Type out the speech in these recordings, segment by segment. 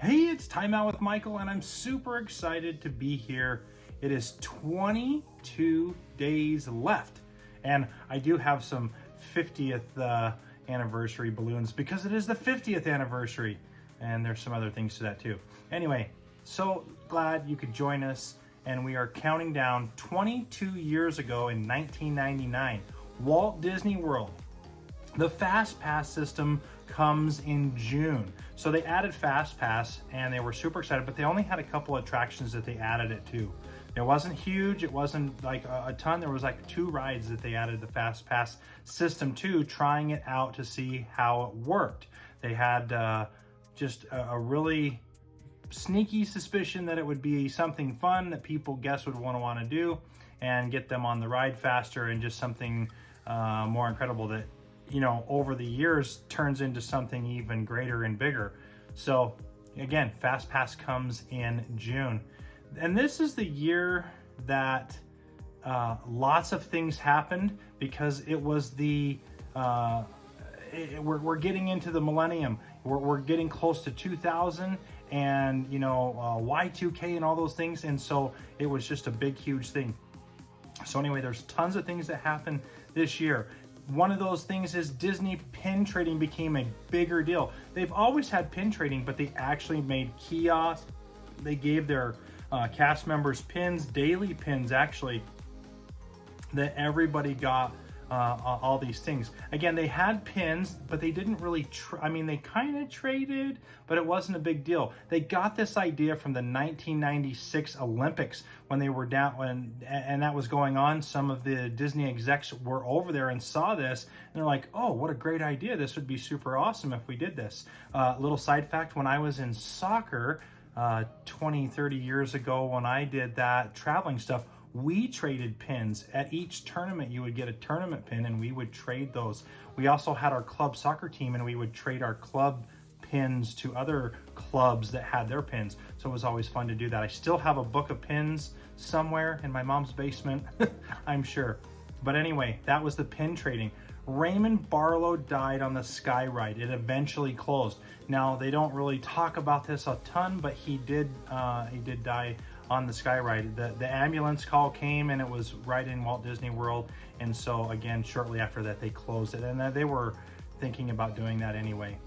Hey, it's Time Out with Michael, and I'm super excited to be here. It is 22 days left, and I do have some 50th anniversary balloons because it is the 50th anniversary, and there's some other things to that too. Anyway, so glad you could join us, and we are counting down 22 years ago in 1999, Walt Disney World. The Fast Pass system comes in June. So they added Fast Pass and they were super excited, but they only had a couple attractions that they added it to. It wasn't huge, it wasn't like a ton. There was like 2 rides that they added the Fast Pass system to, trying it out to see how it worked. They had just a really sneaky suspicion that it would be something fun that people guess would want to do and get them on the ride faster, and just something more incredible that, you know, over the years turns into something even greater and bigger. So again, Fast Pass comes in June. And this is the year that lots of things happened, because it was we're getting into the millennium. We're getting close to 2000 and, you know, Y2K and all those things. And so it was just a big, huge thing. So anyway, there's tons of things that happened this year. One of those things is Disney pin trading became a bigger deal. They've always had pin trading, but they actually made kiosks. They gave their cast members pins, daily pins actually, that everybody got all these things. Again, they had pins, but they didn't really, they kind of traded, but it wasn't a big deal. They got this idea from the 1996 Olympics when they were down, and that was going on. Some of the Disney execs were over there and saw this, and they're like, oh, what a great idea. This would be super awesome if we did this. Little side fact, when I was in soccer 20, 30 years ago, when I did that traveling stuff, we traded pins. At each tournament, you would get a tournament pin, and we would trade those. We also had our club soccer team, and we would trade our club pins to other clubs that had their pins. So it was always fun to do that. I still have a book of pins somewhere in my mom's basement, I'm sure. But anyway, that was the pin trading. Raymond Barlow died on the Sky Ride. It eventually closed. Now, they don't really talk about this a ton, but he did die on the Sky Ride. The ambulance call came, and it was right in Walt Disney World. And so again, shortly after that, they closed it, and they were thinking about doing that anyway.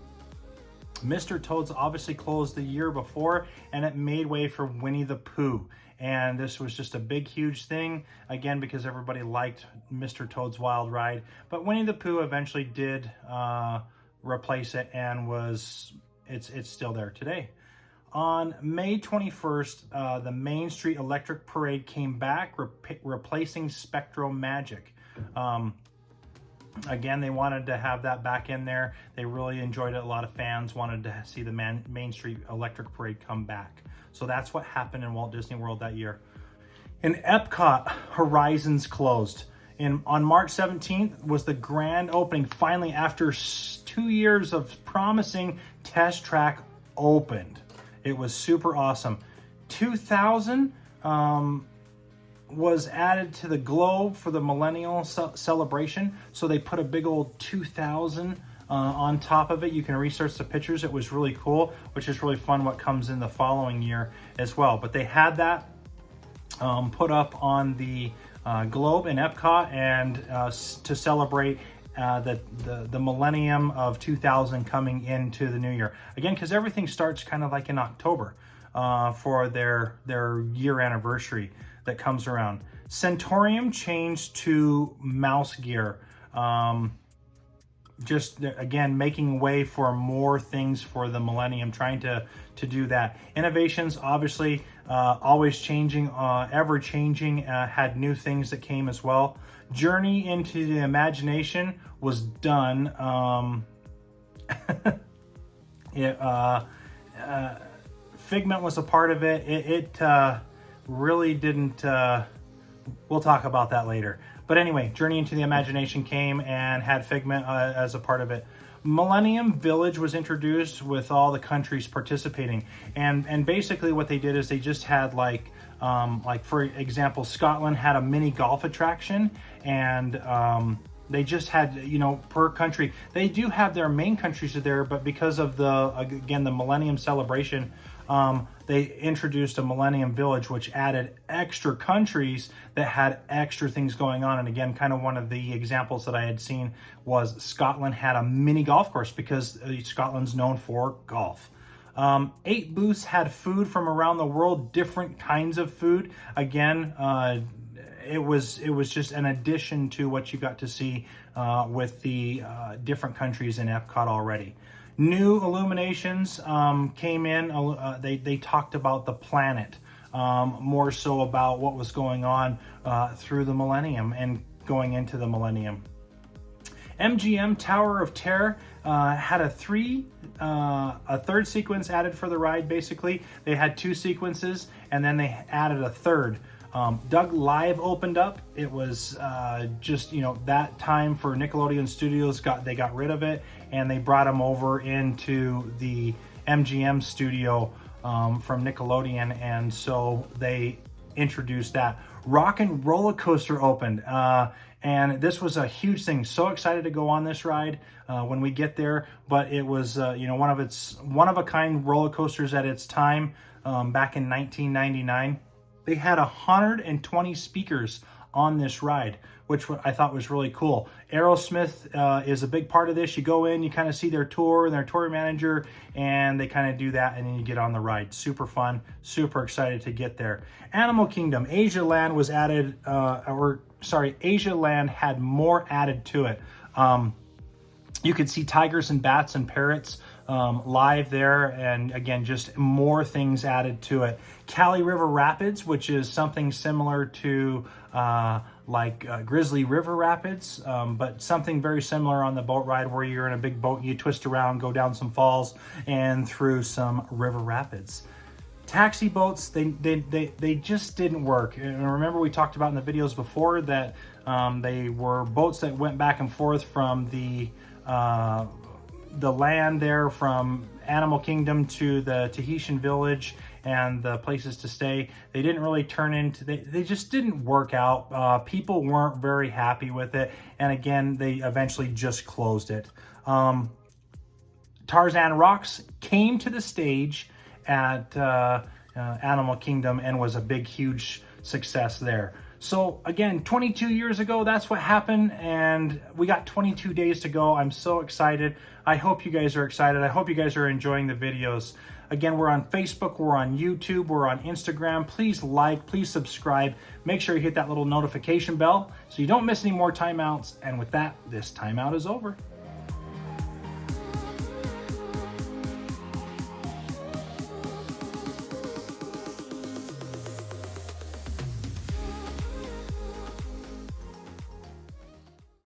Mr. Toad's obviously closed the year before, and it made way for Winnie the Pooh. And this was just a big, huge thing, again, because everybody liked Mr. Toad's Wild Ride. But Winnie the Pooh eventually did replace it, and it's still there today. On May 21st, the Main Street Electric Parade came back, replacing Spectro Magic. Again, they wanted to have that back in there. They really enjoyed it. A lot of fans wanted to see the Main Street Electric Parade come back. So that's what happened in Walt Disney World that year. In Epcot, Horizons closed. On March 17th was the grand opening. Finally, after 2 years of promising, Test Track opened. It was super awesome. 2000 was added to the globe for the millennial celebration. So they put a big old 2000 on top of it. You can research the pictures. It was really cool, which is really fun what comes in the following year as well. But they had that put up on the globe in Epcot, and to celebrate the millennium of 2000 coming into the new year. Again, because everything starts kind of like in October for their year anniversary that comes around. Centaurium changed to Mouse Gear. Just again, making way for more things for the millennium, trying to do that. Innovations, obviously, always changing, ever changing, had new things that came as well. Journey into the Imagination was done. Figment was a part of it. It really didn't, we'll talk about that later. But anyway, Journey into the Imagination came and had Figment as a part of it. Millennium Village was introduced with all the countries participating. And basically what they did is they just had like for example, Scotland had a mini golf attraction, and They just had, you know, per country. They do have their main countries there, but because of the Millennium Celebration, they introduced a Millennium Village, which added extra countries that had extra things going on. And again, kind of one of the examples that I had seen was Scotland had a mini golf course because Scotland's known for golf. 8 booths had food from around the world, different kinds of food. Again, it was just an addition to what you got to see with the different countries in Epcot already. New illuminations came in. They talked about the planet, more so about what was going on through the millennium and going into the millennium. Mgm Tower of Terror had a third sequence added for the ride. Basically, they had 2 sequences, and then they added a third. Doug Live opened up. It was just, you know, that time for Nickelodeon Studios. They got rid of it, and they brought him over into the MGM studio from Nickelodeon, and so they introduced that. Rock and Roller Coaster opened, and this was a huge thing. So excited to go on this ride when we get there, but it was you know, one of a kind roller coasters at its time back in 1999. They had 120 speakers on this ride, which I thought was really cool. Aerosmith is a big part of this. You go in, you kind of see their tour and their tour manager, and they kind of do that, and then you get on the ride. Super fun, super excited to get there. Animal Kingdom, Asia Land was added, Asia Land had more added to it. You could see tigers and bats and parrots live there, and again, just more things added to it. Cali River Rapids, which is something similar to Grizzly River Rapids, but something very similar on the boat ride where you're in a big boat and you twist around, go down some falls and through some river rapids. Taxi boats, they just didn't work. And remember, we talked about in the videos before that they were boats that went back and forth from the land there, from Animal Kingdom to the Tahitian village and the places to stay. They didn't really turn into, they just didn't work out. People weren't very happy with it, and again, they eventually just closed it. Tarzan Rocks came to the stage at Animal Kingdom and was a big, huge success there. So again, 22 years ago, that's what happened, and we got 22 days to go. I'm so excited. I hope you guys are excited. I hope you guys are enjoying the videos. Again, we're on Facebook, we're on YouTube, we're on Instagram. Please like, please subscribe. Make sure you hit that little notification bell so you don't miss any more timeouts. And with that, this timeout is over.